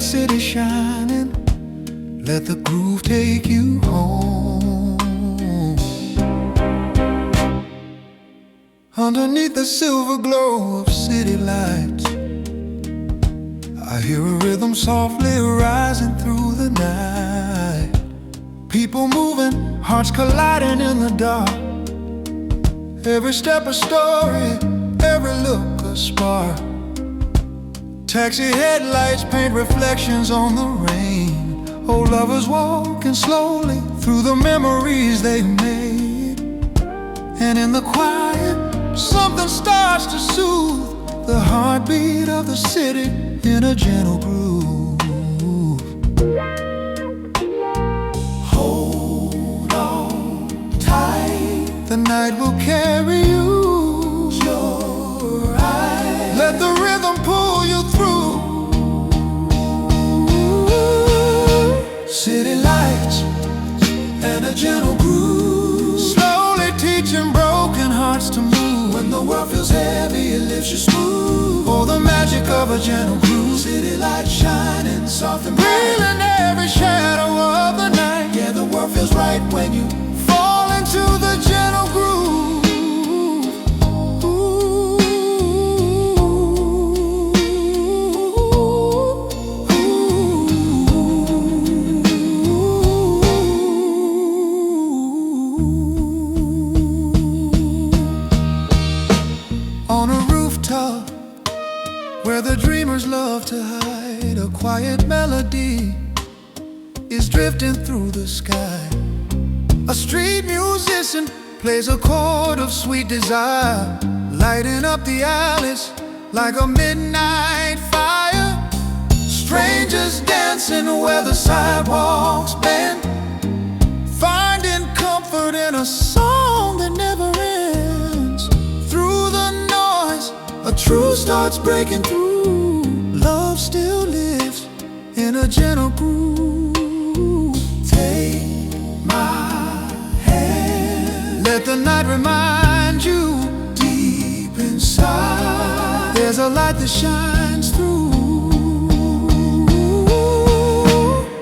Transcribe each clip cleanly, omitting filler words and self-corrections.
city shining. Let the groove take you home. Underneath the silver glow of city lights, I hear a rhythm softly rising through the night. People moving, hearts colliding in the dark. Every step a story, every look a spark. Taxi headlights paint reflections on the rain. Old lovers walking slowly through the memories they made. And in the quiet, something starts to soothe the heartbeat of the city in a gentle groove. Hold on tight, the night will carry you. Your eyes, let the rhythm pull you through. City lights and a gentle groove, slowly teaching broken hearts to move. When the world feels heavy, it lifts you smooth. Oh, the magic of a gentle groove. City lights shining soft and bright, revealing every shadow of the night. Yeah, the world feels right when you fall into the gentle groove. On a rooftop where the dreamers love to hide, a quiet melody is drifting through the sky. A street musician plays a chord of sweet desire, lighting up the alleys like a midnight fire. Strangers dancing where the sidewalks bend, finding comfort in a song that never ends. Through the noise, a truth starts breaking through. Love still lives in a gentle groove. Take my hand, let the night remind you. Deep inside, there's a light that shines through.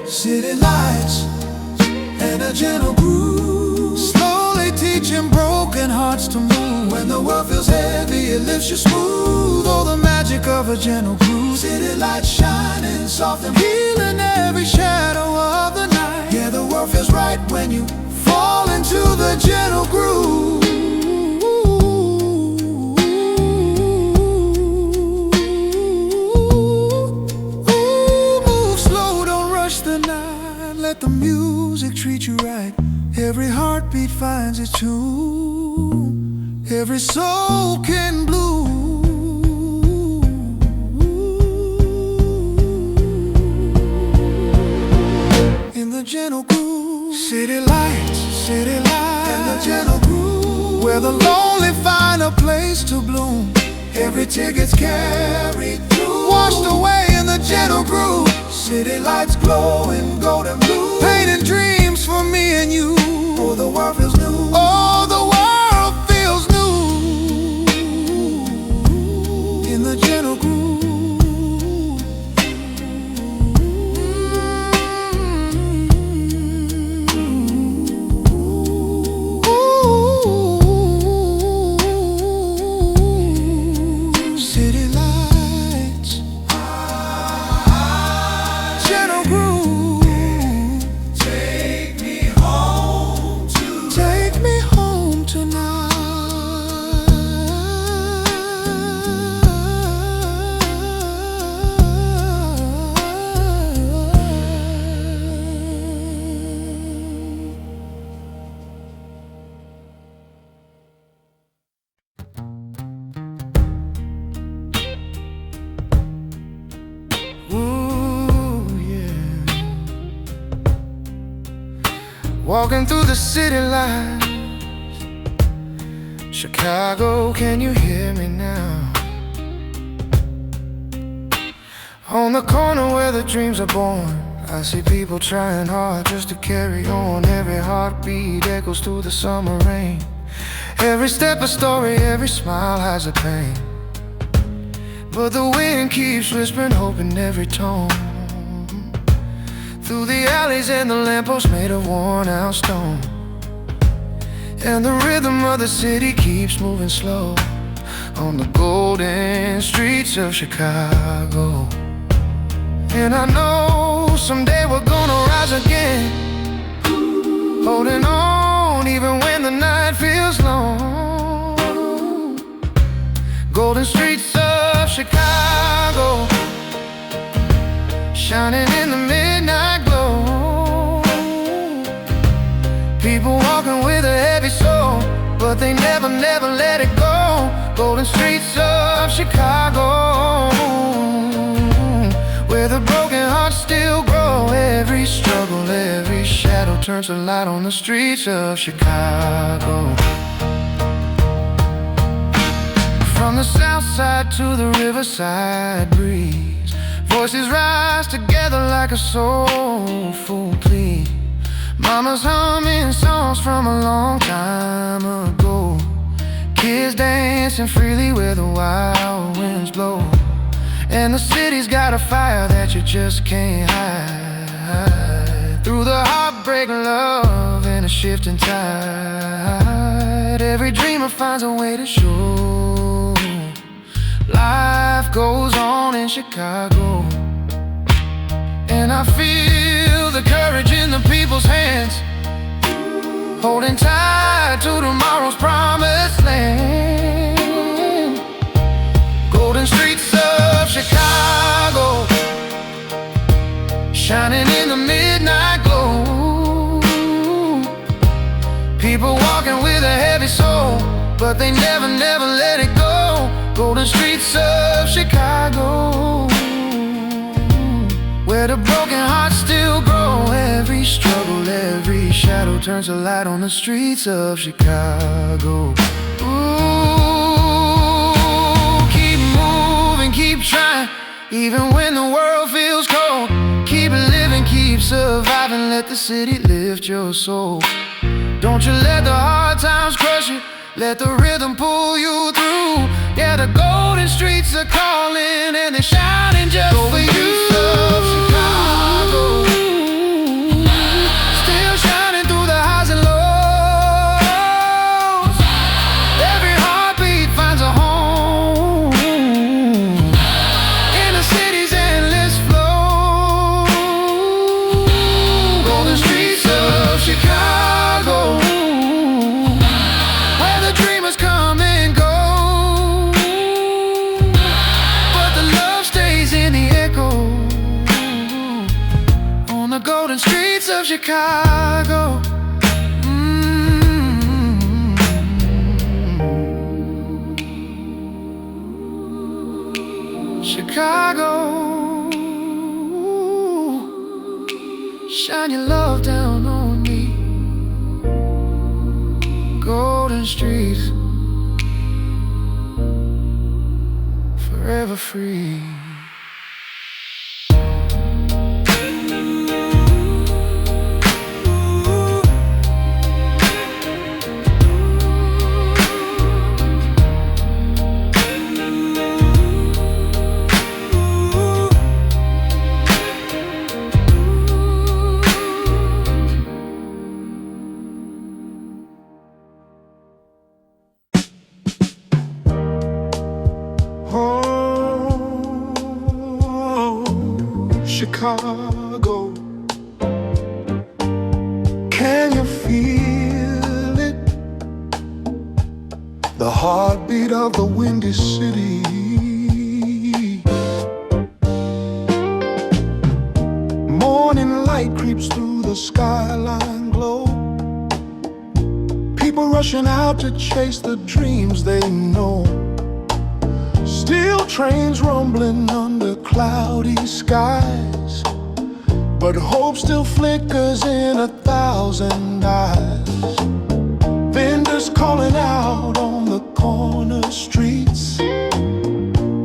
City lights and a gentle groove, slowly teaching broken hearts to move. When the world feels heavy, it lifts you smooth. Oh, the magic of a gentle groove. City lights shining soft and healing every shadow of the night. Yeah, the world feels right when you fall into the gentle groove. Ooh, move slow, don't rush the night. Let the music treat you right. Every heartbeat finds its tune. Every soul can bloom in the gentle groove. City lights and the gentle groove, where the lonely find a place to bloom. Every tear gets carried through, washed away in the gentle groove. City lights glowing golden blue, painting dreams for me and you. Oh, the world feels new. Oh, the world feels new in the gentle groove. City lights, gentle groove. Take me home tonight. Ooh, yeah. Walking through the city lights, Chicago, can you hear me now? On the corner where the dreams are born, I see people trying hard just to carry on. Every heartbeat echoes through the summer rain. Every step a story, every smile has a pain. But the wind keeps whispering hope in every tone. through the alleys and the lampposts made of worn-out stone. And the rhythm of the city keeps moving slow on the golden streets of Chicago. And I know someday we're gonna rise again, holding on even when the night feels long. Golden streets of Chicago, shining in the midnight glow. People walking with a heavy soul, but they never let it go. Golden streets of Chicago, where the broken hearts still grow. Every struggle, every shadow turns to light on the streets of Chicago. From the south side to the riverside breeze, voices rise together like a soulful plea. Mama's humming songs from a long time ago, kids dancing freely where the wild winds blow. And the city's got a fire that you just can't hide. Through the heartbreak, love, and a shifting tide, every dreamer finds a way to show life goes on in Chicago. And I feel the courage in the people's hands, holding tight to tomorrow's promised land. Golden streets of Chicago, shining in the midnight glow. People walking with a heavy soul, but they never let it go. Golden streets of Chicago, where the broken hearts still grow. Every struggle, every shadow turns to light on the streets of Chicago. Ooh, keep moving, keep trying, even when the world feels cold. Keep living, keep surviving, let the city lift your soul. Don't you let the hard times crush you, let the rhythm pull you through. Yeah, the golden streets are calling, and they're shining just for you. Chicago, still shining through the highs and lows. Every heartbeat finds a home in the city's endless flow. Golden streets of Chicago, where the dreamers come and go, but the love stays in the echo. On the golden streets of Chicago. Chicago, shine your love down on me. Golden streets, forever free. Chicago, can you feel it? The heartbeat of the windy city. Morning light creeps through the skyline glow. People rushing out to chase the dreams they know. Steel trains rumbling under cloudy skies, but hope still flickers in 1,000 eyes. Vendors calling out on the corner streets,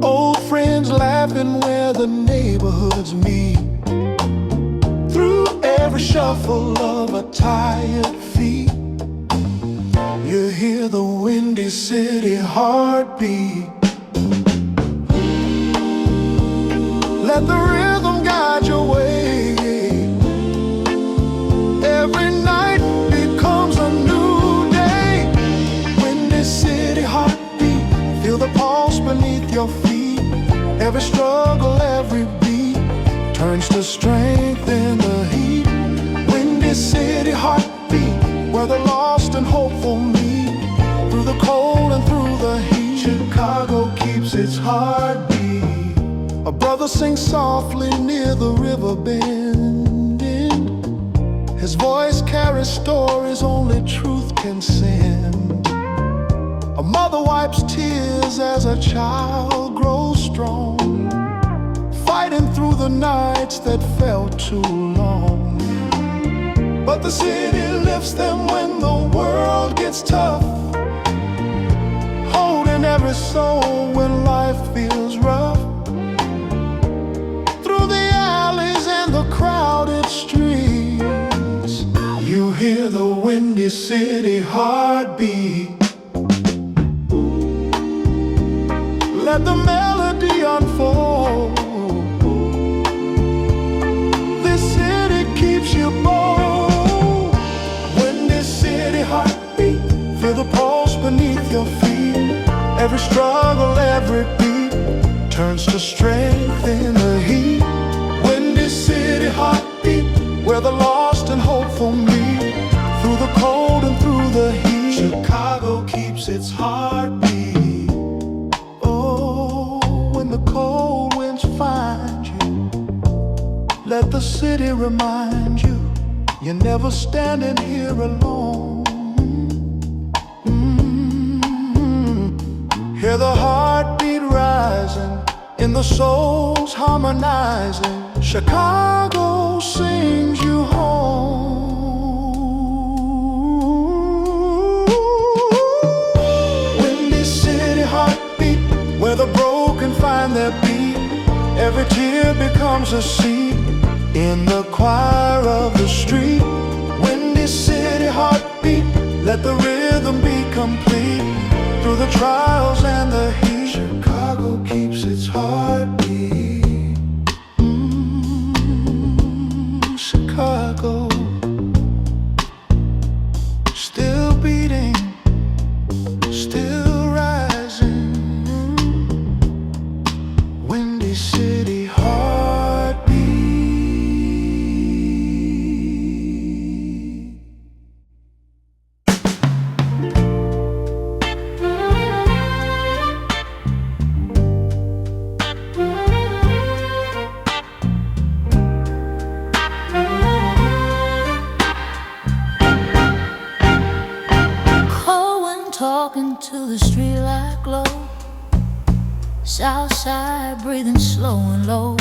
old friends laughing where the neighborhoods meet. Through every shuffle of a tired feet, you hear the windy city heartbeat. Let the rhythm guide your way. Every night becomes a new day. Windy City heartbeat, feel the pulse beneath your feet. Every struggle, every beat turns to strength in the heat. Windy City heartbeat, where the lost and hopeful meet. Through the cold and through the heat, Chicago keeps its heartbeat. A brother sings softly near the river bending. His voice carries stories only truth can send. A mother wipes tears as a child grows strong, fighting through the nights that felt too long. But the city lifts them when the world gets tough, holding every soul when life feels rough. Through the alleys and the crowded streets, you hear the Windy City heartbeat. Let the melody unfold. This city keeps you bold. Windy City heartbeat, feel the pulse beneath your feet. Every struggle, every beat turns to strength in the heat. Windy City heartbeat, where the lost and hopeful meet. Through the cold and through the heat, Chicago keeps its heartbeat. When the cold winds find you, let the city remind you, you're never standing here alone. Hear the heartbeat rising, in the soul's harmonizing. Chicago sings you home. Windy City heartbeat, where the broken find their beat. Every tear becomes a seed in the choir of the street. Windy City heartbeat, let the rhythm be complete. Through the trials and the heat, Chicago keeps its heartbeat. Chicago, still beating, still rising. Windy City heartbeat. Talking to the streetlight glow, Southside breathing slow and low.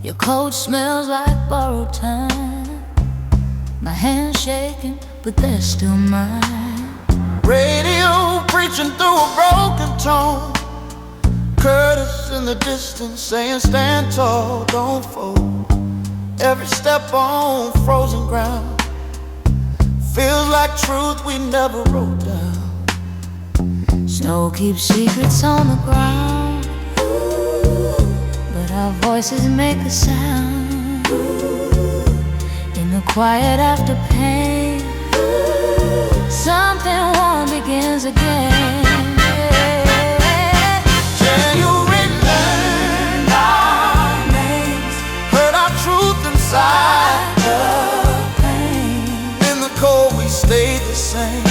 Your coat smells like borrowed time. My hands shaking, but they're still mine. Radio preaching through a broken tone. Curtis in the distance saying stand tall, don't fold. Every step on frozen ground feels like truth we never wrote down. Snow keeps secrets on the ground, but our voices make a sound. In the quiet after pain, something warm begins again. January learned our names, heard our truth inside the pain. In the cold we stayed the same,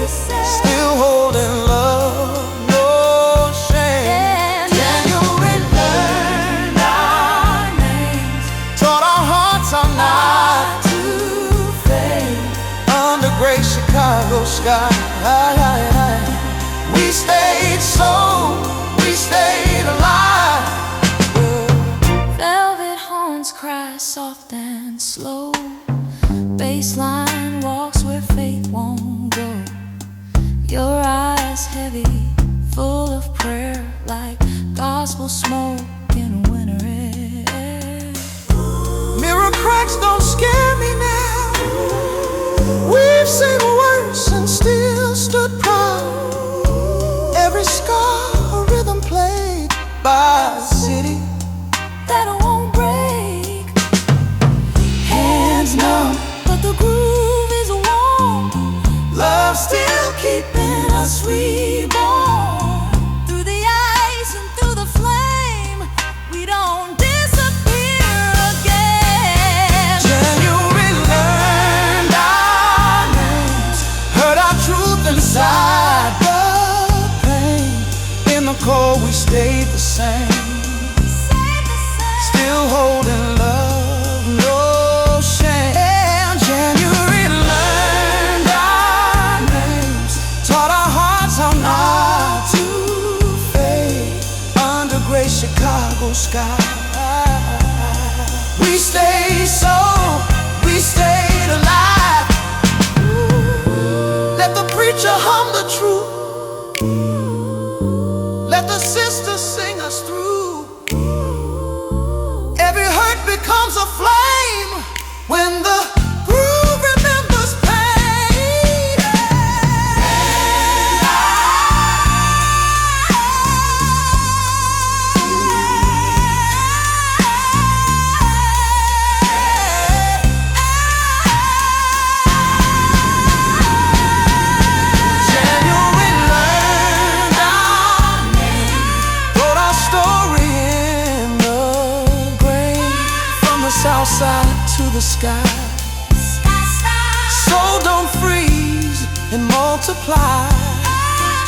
still holding love, no shame. January learned our names, taught our hearts are not to fade. Under gray Chicago sky, we stayed soul, we stayed alive. Velvet horns cry soft and slow. Baseline walks where faith won't go. Your eyes heavy, full of prayer, like gospel smoke in winter air. Mirror cracks don't scare me now. We've seen worse and still stood proud. Every scar a rhythm played by a city that won't break. keeping us reborn. Through the ice and through the flame, we don't disappear again. January learned our names, heard our truth inside the pain. In the cold we stayed the same, still holding love, no shame. January learned our names, taught our hearts how not to fade. Under gray Chicago sky, we stayed so, we stayed alive. Let the preacher hum the truth, let the sisters sing us through. Every hurt becomes a flame when the groove remembers pain. January learned our name, wrote our story in the grave. From the south side to the sky, so don't freeze and multiply.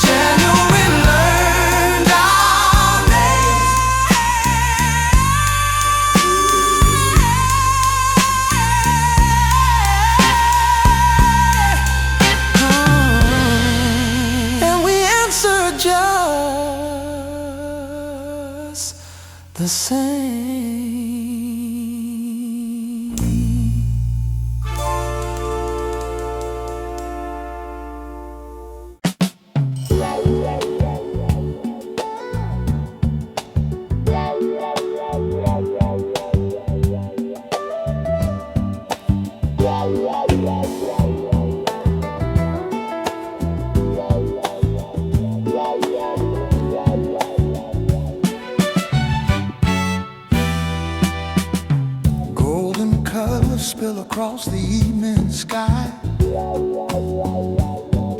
January learned our name. And we answer just the same. Golden colors spill across the evening sky.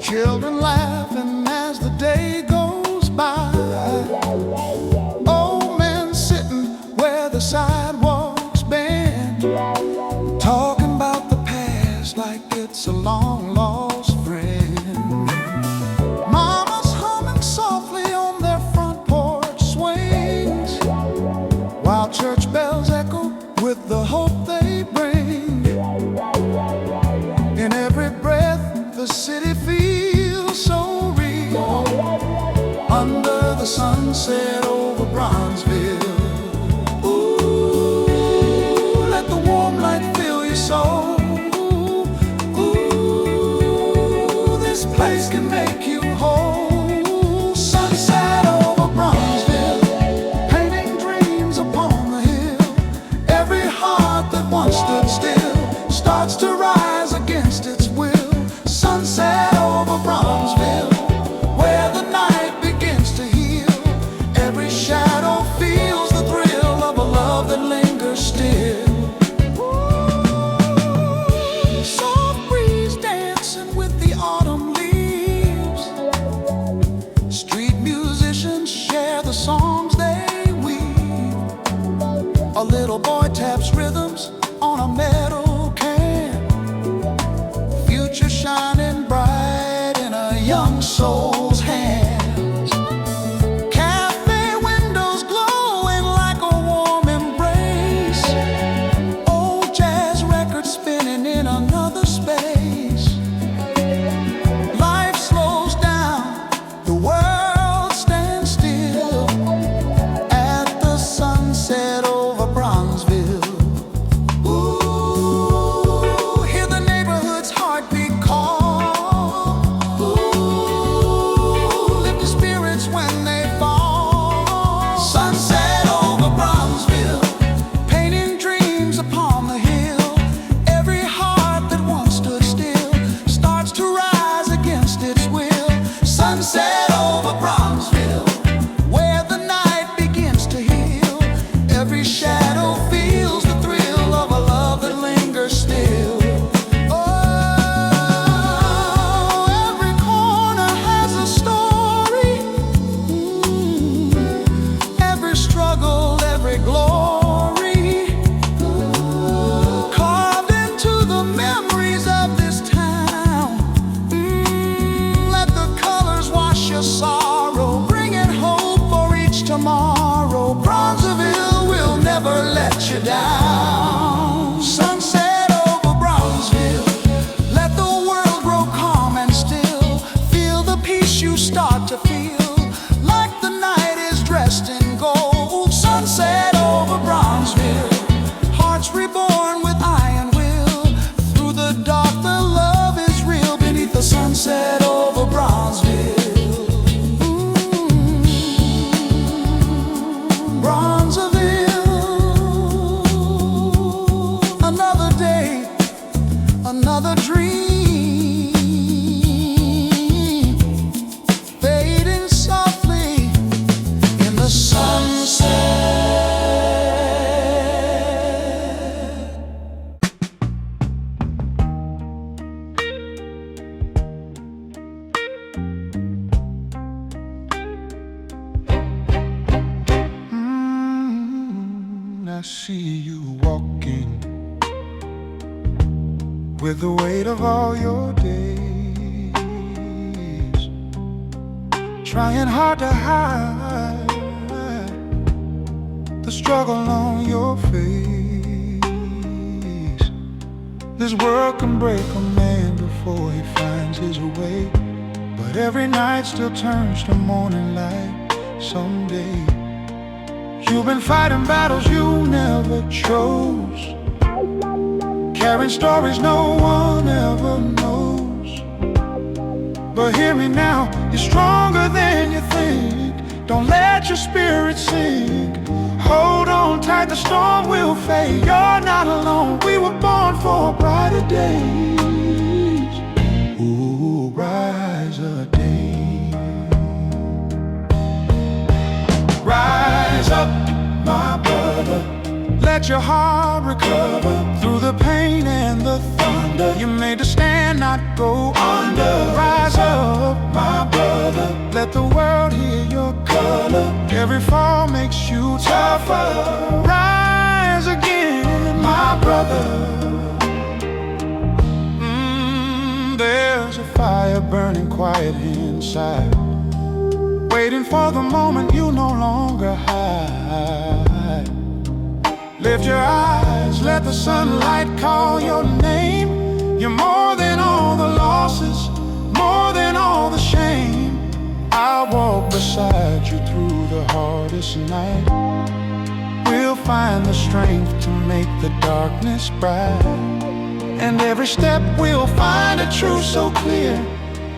Children laughing as the day goes by. Old men sitting where the sidewalks bend, talking about the past like it's a long lost friend. Mama's humming softly on their front porch swings, while church bells echo with the hope they bring. In every breath, the city feels so real, under the sunset over Bronzeville. Ooh, let the warm light fill your soul. Ooh, this place can make you whole. Sunset over Bronzeville, painting dreams upon the hill. Every heart that once stood still starts to rise against its will. Sunset over Bronzeville, where the night begins to heal. Every shadow feels the thrill of a love that lingers still. Soft breeze dancing with the autumn leaves. Street musicians share the songs they weave. A little boy taps rhythms on a metal can. another dream fading softly in the sunset. I see you walking with the weight of all your days, trying hard to hide the struggle on your face. This world can break a man before he finds his way, but every night still turns to morning light someday. You've been fighting battles you never chose, carrying stories no one ever knows. But hear me now, you're stronger than you think. Don't let your spirit sink. Hold on tight, the storm will fade. You're not alone, we were born for brighter days. Ooh, brighter days. Rise up, my brother, let your heart recover. Through the pain and the thunder, you made to stand, not go under. Rise up, my brother, let the world hear your color. Every fall makes you tougher. Rise again, my brother. There's a fire burning quiet inside, waiting for the moment you no longer hide. Lift your eyes, let the sunlight call your name. You're more than all the losses, more than all the shame. I'll walk beside you through the hardest night. We'll find the strength to make the darkness bright, and every step we'll find a truth so clear.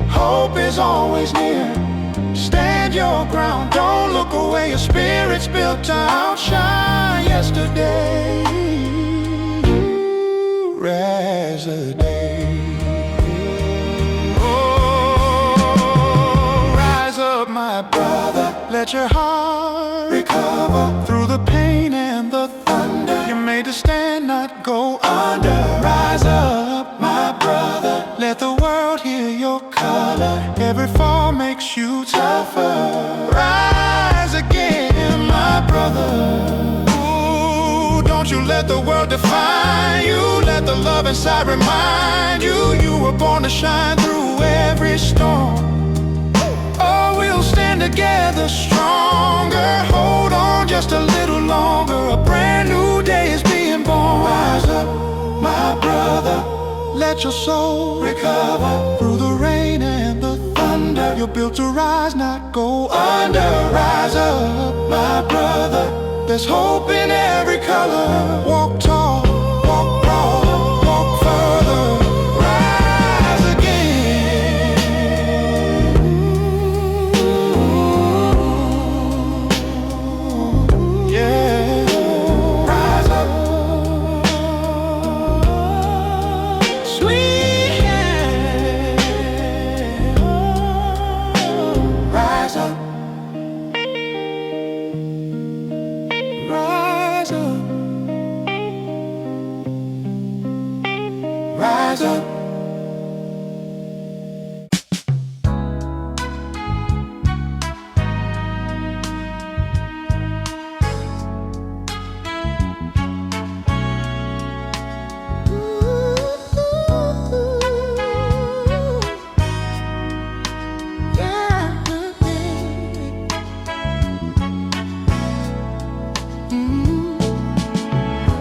Hope is always near. Stand your ground, don't look away. Your spirit's built to outshine yesterday. Rise a day. Oh, rise up, my brother, let your heart recover. Through the pain and the thunder, you're made to stand, not go under. Rise up, my brother, let the world hear your color. Every fall makes you tougher. Rise again, my brother. Ooh, don't you let the world define you. Let the love inside remind you, you were born to shine through every storm. Oh, we'll stand together stronger. Hold on just a little longer. A brand new day is being born. Rise up, my brother, let your soul recover. Through the rain and the thunder, you're built to rise, not go under. Rise up, my brother, there's hope in every color. Walk tall, walk broad, walk further. Rise again. Yeah, rise up. Rise up, rise up, rise up.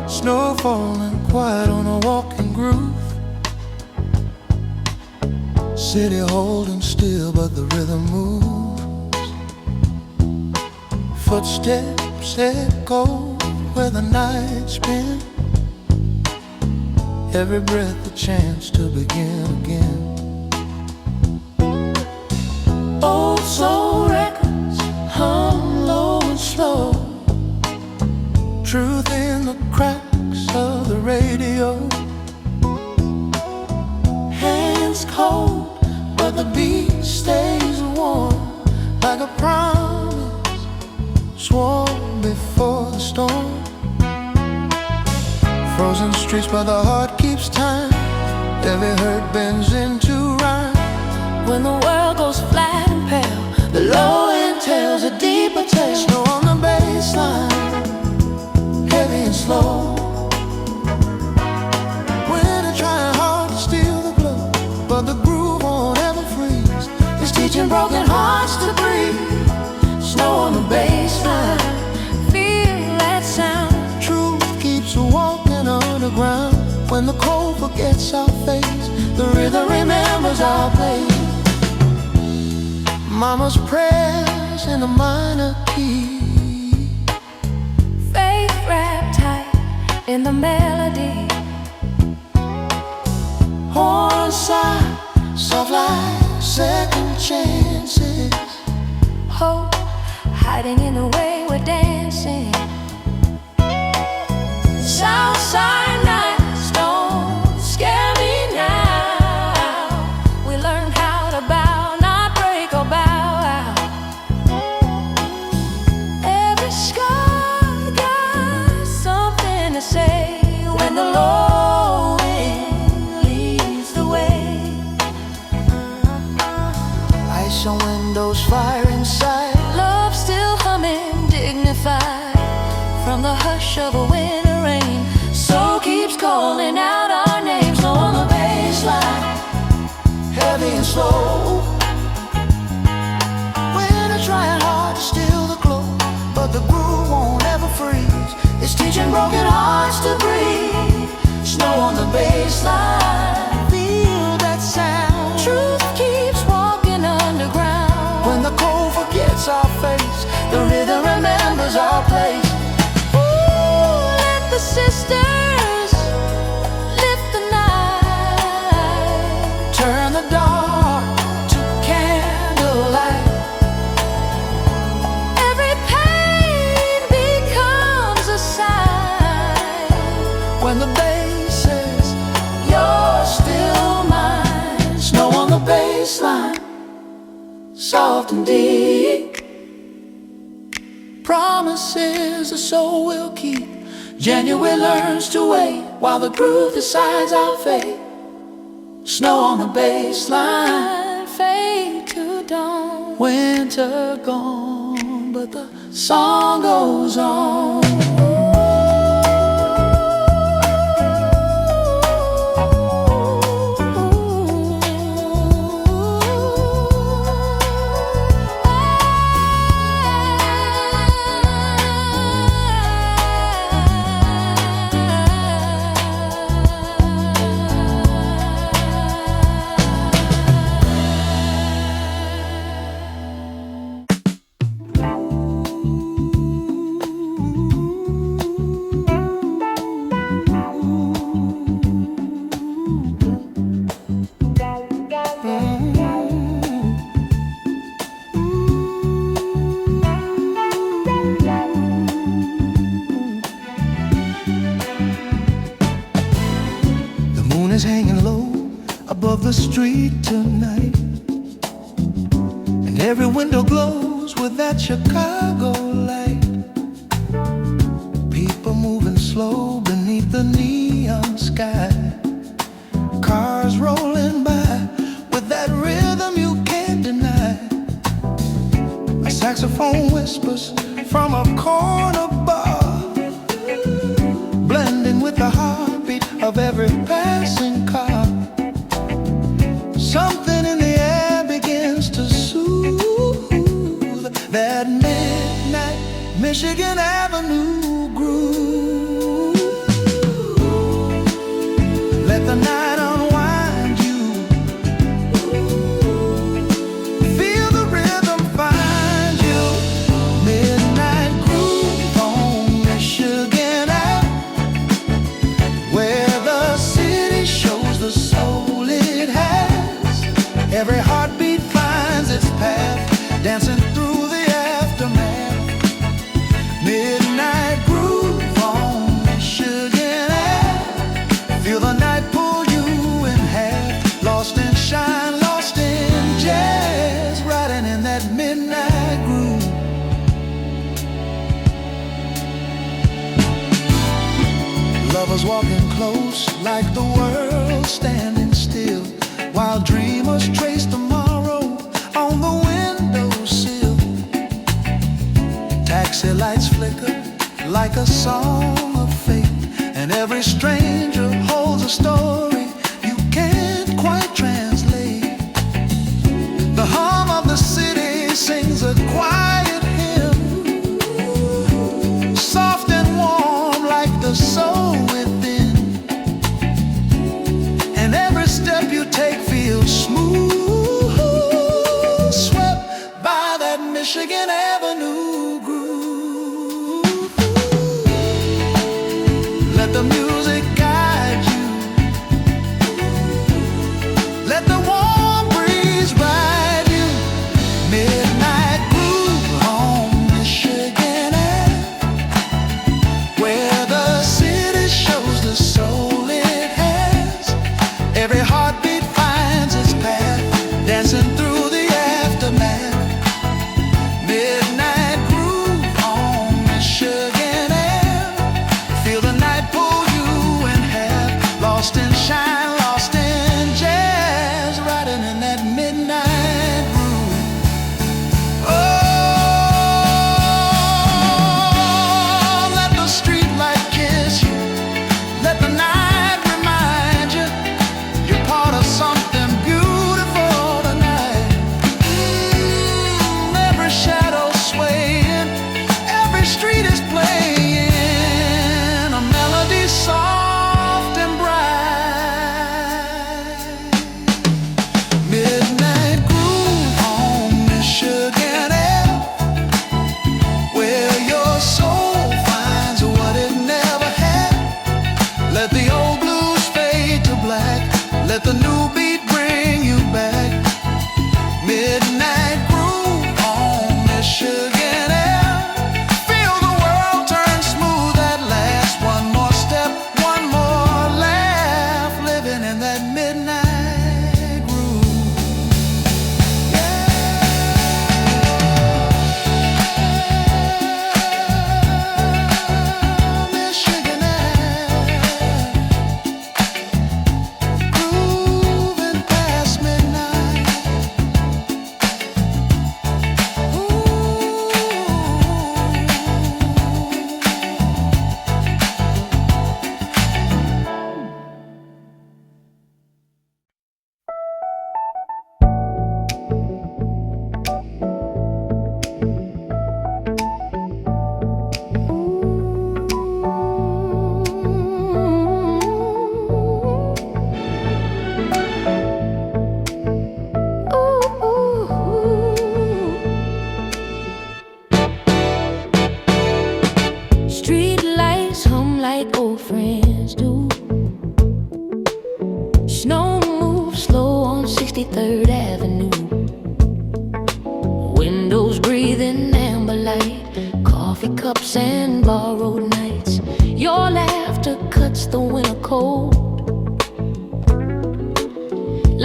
Snow falling quiet on a walking groove. City holding still, but the rhythm moves. Footsteps echo where the night's been. Every breath a chance to begin again. Old soul records hum low and slow. Truth in the cracks of the radio. but the heart keeps time. Every hurt bends into rhyme. When the world goes flat and pale, the low end tells a deeper tale. Snow on the baseline, heavy and slow. Winter trying hard to steal the glow, but the groove won't ever freeze. It's teaching broken hearts to breathe. Snow on the baseline, feel that sound. Truth keeps walking underground. When the cold forgets our face, the rhythm remembers our place. Mama's prayers in a minor key, Faith wrapped tight in the melody. horn side, soft like second chances. Hope hiding in the way we're dancing. Southside nights don't scare me now. We learn how to bow, not break or bow out. Every scar got something to say when the low wind leads the way. Ice on windows, fire inside. Love still humming, dignified from the hush of a winter rain. Soul keeps calling out our names. Snow on the baseline, Heavy and slow. Winter trying hard to steal the glow, but the groove won't ever freeze. It's teaching broken hearts to breathe. Snow on the baseline, feel that sound. truth keeps walking underground. When the cold forgets our face, the rhythm remembers our place. Ooh, let the sisters lift the night. Turn the dark to candlelight. Every pain becomes a sign. When the bass says, you're still mine. Snow on the baseline, soft and deep. Promises the soul will keep. January learns to wait while the groove decides our fate. Snow on the baseline, Fade to dawn. winter gone, but the song goes on. Is hanging low above the street tonight, and every window glows with that Chicago light. People moving slow beneath the neon sky, cars rolling by with that rhythm you can't deny. A saxophone whispers from a corner bar, blending with the heartbeat of every passing car. Something in the air begins to soothe that midnight Michigan Avenue groove. Let the night unwind you. Feel the rhythm find you. Midnight groove on Michigan Ave, where the city shows the soul it has. Every heartbeat finds its path, dancing through the aftermath. Midnight groove on Michigan Ave. Feel the night pull you in half, lost in shine, lost in jazz, riding in that midnight groove. Lovers walking close close, like the world standing still, while dreamers trace tomorrow on the windowsill. Taxi lights flicker like a song of fate, and every stranger holds a story you can't quite translate. The hum of the city sings a quiet hymn, soft and warm like the soul within. And every step you take feels smooth, swept by that Michigan Avenue groove. Let the music guide you, let the warm breeze ride you. Midnight groove on Michigan Ave, where the city shows the soul it has. Every heartbeat finds its path, dancing through the aftermath. Midnight groove on Michigan Ave, feel the night pull you in half, lost in shine, lost in jazz, riding in that midnight groove. Oh, let the street light kiss you, let the night remind you you're part of something beautiful tonight. Every shadow swaying, every street is playing a melody soft and bright. Midnight groove on Michigan Ave, where your soul finds what it never had. Let the old blues fade to black, let the new beat bring you back. Midnight groove on Michigan Ave, feel the world turn smooth at last. One more step, one more laugh, living in that midnight groove. Michigan Ave, grooving past midnight. Street lights hum like old friends do. Snow moves slow on 63rd Avenue. Windows breathing amber light, coffee cups and borrowed nights. Your laughter cuts the winter cold.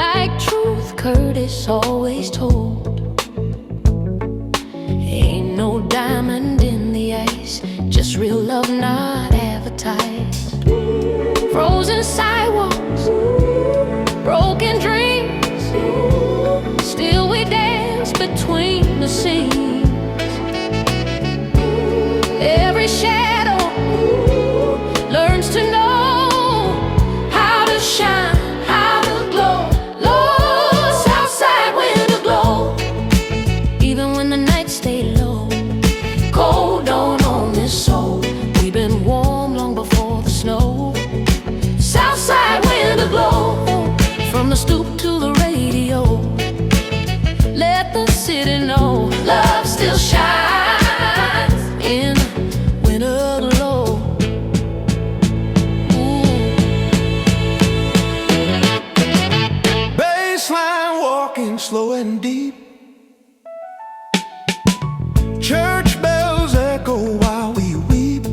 Like truth Curtis always told. Ain't no diamond in the ice, just real love not advertised. Frozen sidewalks, broken dreams, still we dance between the scenes. Every shadow learns to know how to shine, how to glow. Lost outside window glow, even when the nights stay low. Cold don't own this soul, we've been warm long before the snow. Southside window glow, from the stoop to the radio. Let the city know love still shines in winter glow. Baseline walking slow and deep, church bells echo while we weep.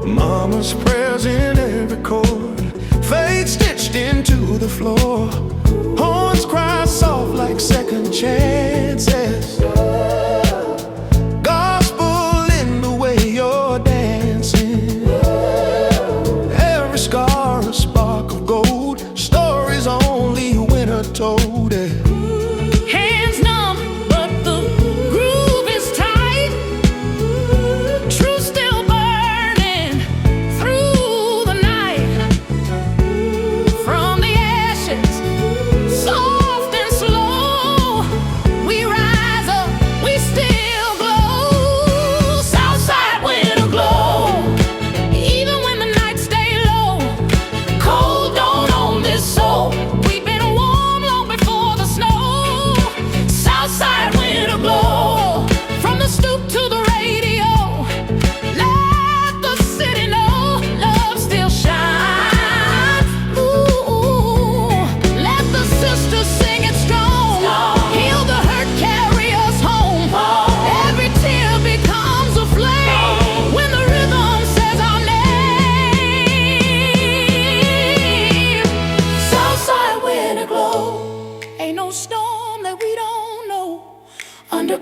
Mama's prayers in every chord, fate stitched into the floor. Horns cry soft like second chances, gospel in the way you're dancing.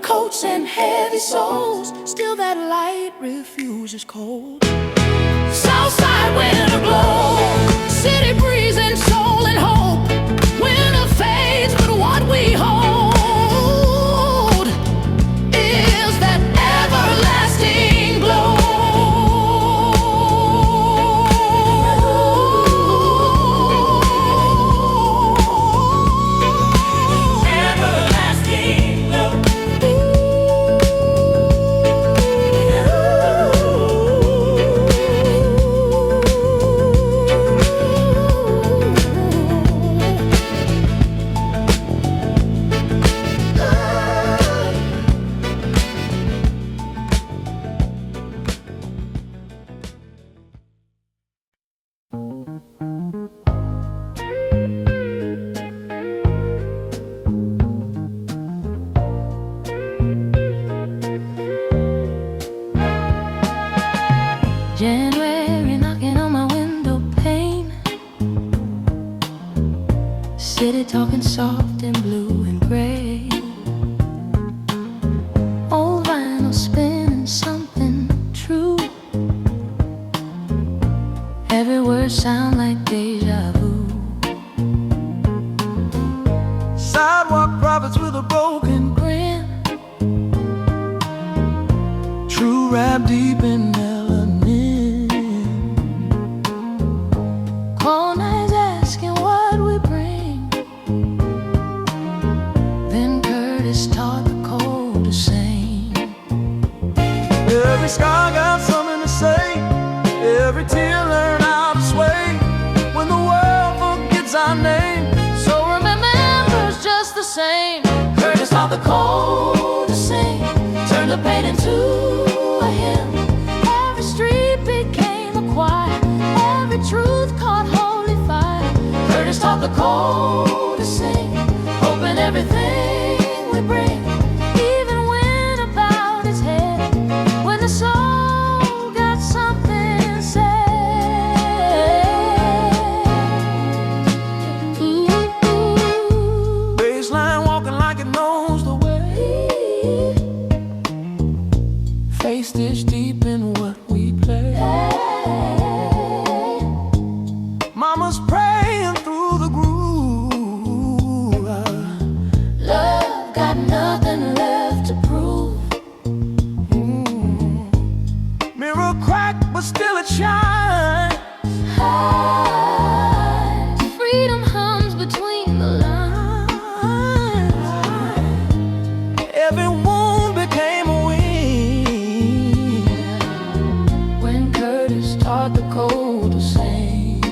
coats and heavy soles, still that light refuses cold. Southside winter glow, city breeze and soul and hope. Winter fades, but what we hold is that everlasting glow. January knocking on my window pane, city talking soft and blue and gray. Old vinyl spinning something true. Every word sound like deja vu. Sidewalk prophets with a broken Grin, true rap deep in melanin. cold nights asking what we bring. Then Curtis taught the cold to sing. Every sky got something to say. Every tear learned how to sway. When the world forgets our name, So remember's just the same. Curtis taught the cold to sing, turned the pain into a hymn. Every street became a choir, every truth caught holy fire. Curtis taught the cold to sing, hoping everything we bring even went about his head. When the soul got something said. Ooh. baseline walking like it knows the way. Face stitched deep in what we play. Mama's praying through the groove. Love got nothing left to prove. Mirror cracked, but still it shines. High. Freedom hums between the lines. Every wound became a wing. When Curtis taught the cold to sing.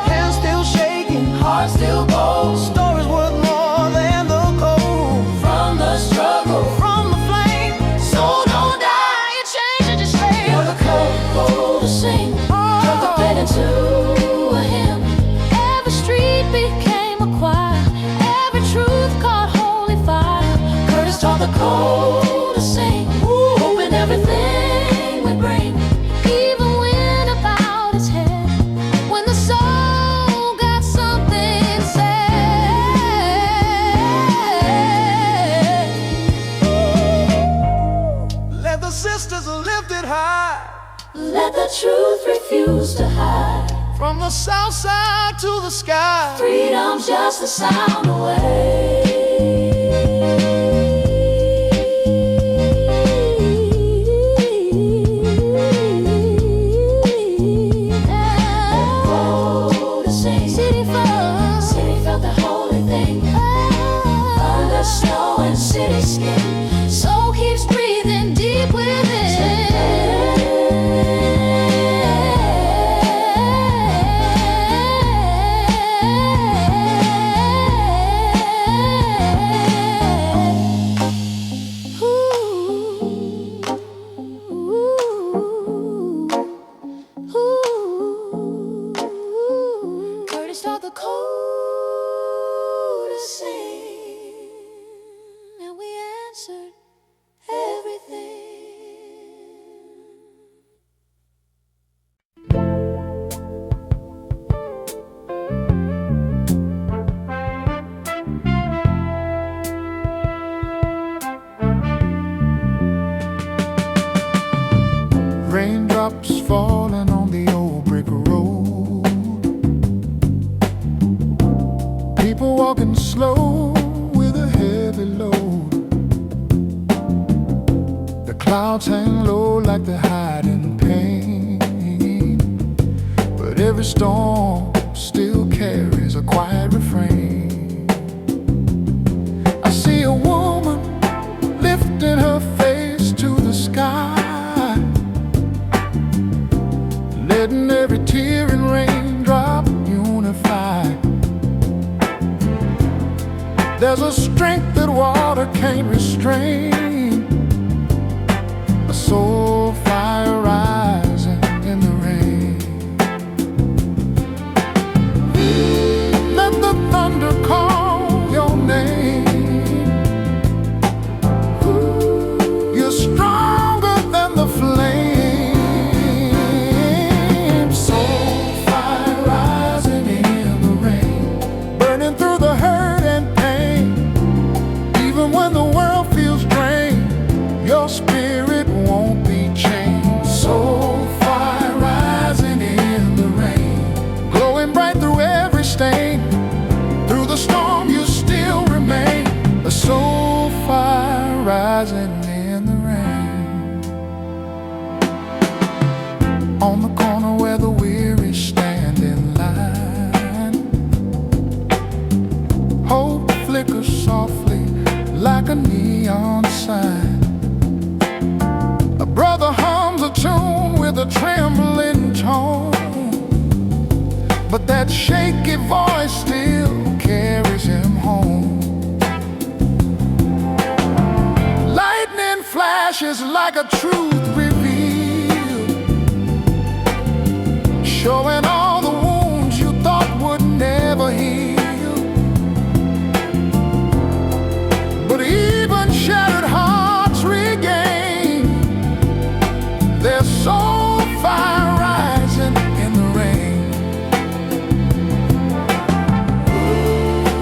Hands still shaking, Heart still goes stories worth more than the cold. from the struggle. From the flame, So don't die, you change it just straight. For the cold to sing, turn the pain into a hymn. Every street became a choir, every truth caught holy fire. Curtis taught the cold to sing, hoping everything we bring even went about his head. When the soul got something said. let the sisters lift it high. Let the truth refuse to hide. From the south side to the sky. Freedom's just a sound away. Cold to sing. City felt the holy thing. Under snow and city skin, soul keeps breathing deep within. Curtis taught the cold to sing, and we answered everything. slow with a heavy load. The clouds hang low like they're hiding pain, but every storm still carries a quiet refrain. I see a woman lifting her face to the sky, letting every tear and raindrop unify. There's a strength that water can't restrain, a soul fire rising in the rain. Let the thunder call your name. You're stronger than the flame. Soul fire rising in the rain, burning through the hurt and pain. Even when the world feels drained, your spirit won't be chained. Soul fire rising in the rain, glowing bright through every stain. Through the storm you still remain, a soul fire rising in the rain. On the corner where the weary stand in line, hope flickers softly like a neon sign. A brother hums a tune with a trembling tone, but that shaky voice still carries him home. Lightning flashes like a truth revealed, showing all the wounds you thought would never heal. But even shattered hearts regain their soul fire rising in the rain.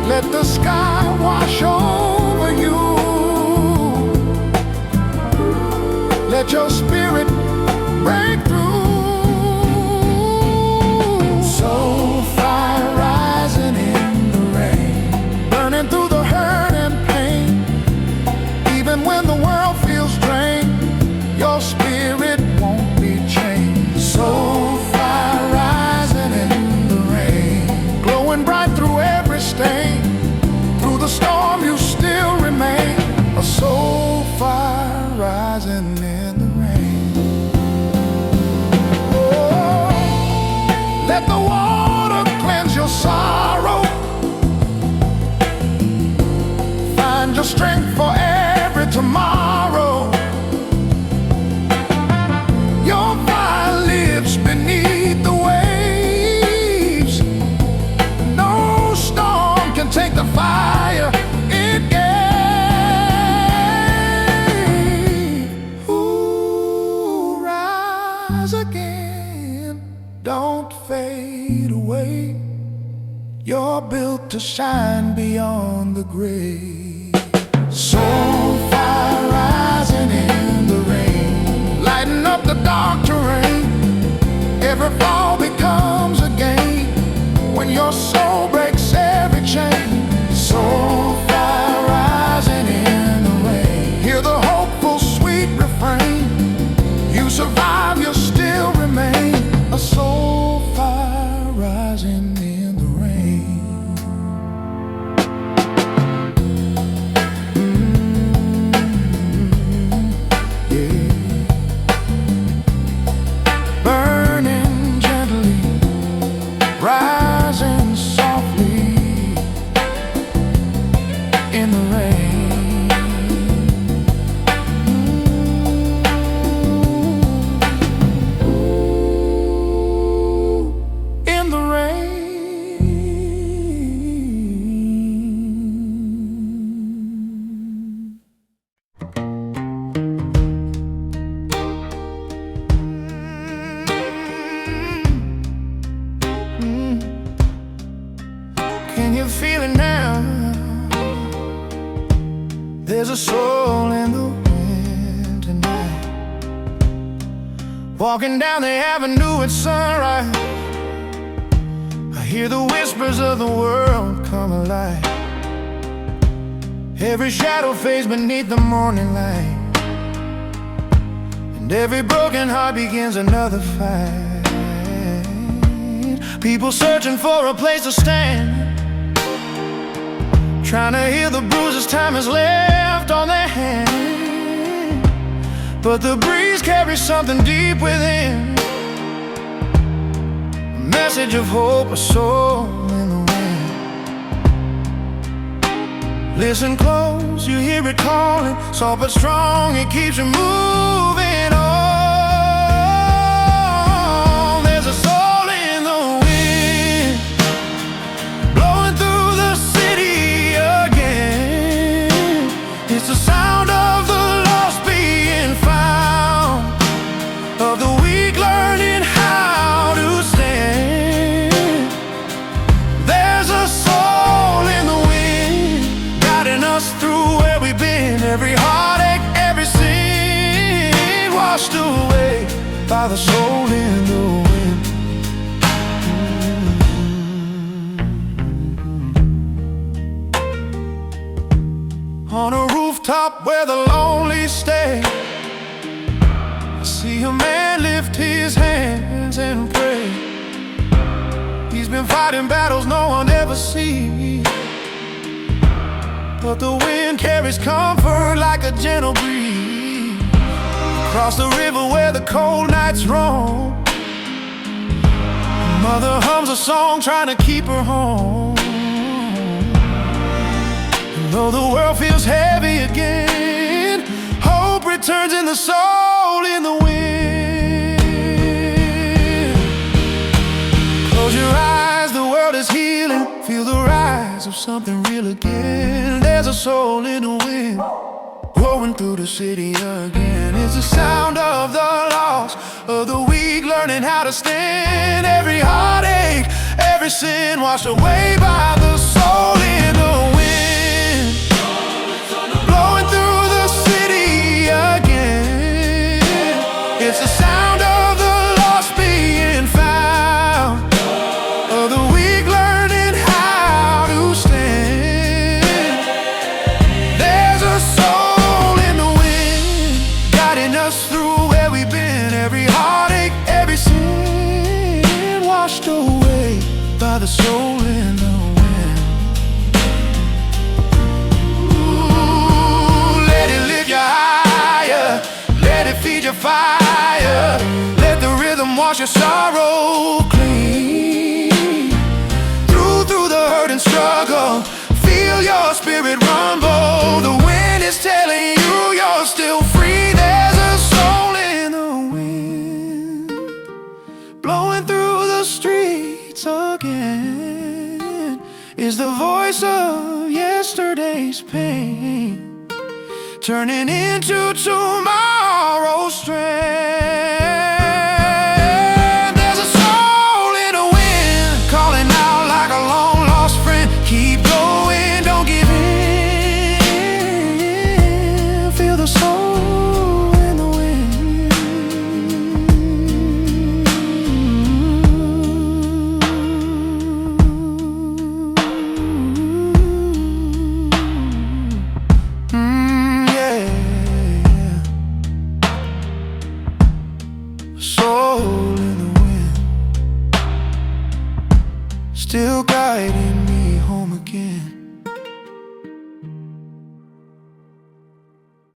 Let the sky wash over you. Let your spirit break through. Soul fire rising in the rain, burning through the hurt and pain. Even when the world feels drained, your spirit won't be chained. Soul fire rising in the rain, glowing bright through every stain. Through the storm you still remain, a soul fire rising in the rain. Oh, let the water cleanse your sorrow. Find your strength for every tomorrow. Your fire lives beneath the waves. No storm can take the fire it gave. Ooh, rise again, don't fade away. You're built to shine beyond the grave. Soul fire rising in the rain, lighten up the dark terrain. Every fall becomes a gain when your soul breaks every chain. Soul fire rising in the rain, hear the hopeful sweet refrain. You survive, you still remain, a soul fire rising in the rain. Burning gently, rising softly in the rain. In the rain. Can you feel it now? There's a soul in the wind tonight, walking down the avenue at sunrise. I hear the whispers of the world come alive. Every shadow fades beneath the morning light, and every broken heart begins another fight. People searching for a place to stand, trying to heal the bruises time has left on their hand. But the breeze carries something deep within, a message of hope, a soul in the wind. Listen close, you hear it calling, soft but strong, it keeps you moving on. There's a soul in the wind, blowing through the city again. It's the sound of the lost being found, of the weak learning how to stand. There's a soul in the wind, guiding us through where we've been. Every heartache, every sin washed away by the soul in the wind. On a rooftop where the lonely stay, I see a man lift his hands and pray. He's been fighting battles no one ever sees, but the wind carries comfort like a gentle breeze. Across the river where the cold nights roam, mother hums a song trying to keep her home. And though the world feels heavy again, hope returns in the soul in the wind. Close your eyes, the world is healing. Feel the rise of something real again. There's a soul in the wind, blowing through the city again. It's the sound of the lost, of the weak learning how to stand. Every heartache, every sin washed away by the soul in the wind, blowing through the city again. It's the sound of the lost being found, of the weak learning how to stand. There's a soul in the wind, guiding us through where we've been. Every heartache, every sin washed away by the soul in the wind. Ooh, let it lift you higher, let it feed your fire, let the rhythm wash your sorrow clean. Through the hurt and struggle, feel your spirit rumble. The wind is telling you you're still free. There's a soul in the wind, blowing through the streets again. Is the voice of yesterday's pain turning into tomorrow's strength. There's a soul in the wind, calling out like a long lost friend. Keep going, don't give in. Feel the soul in the wind. Yeah. So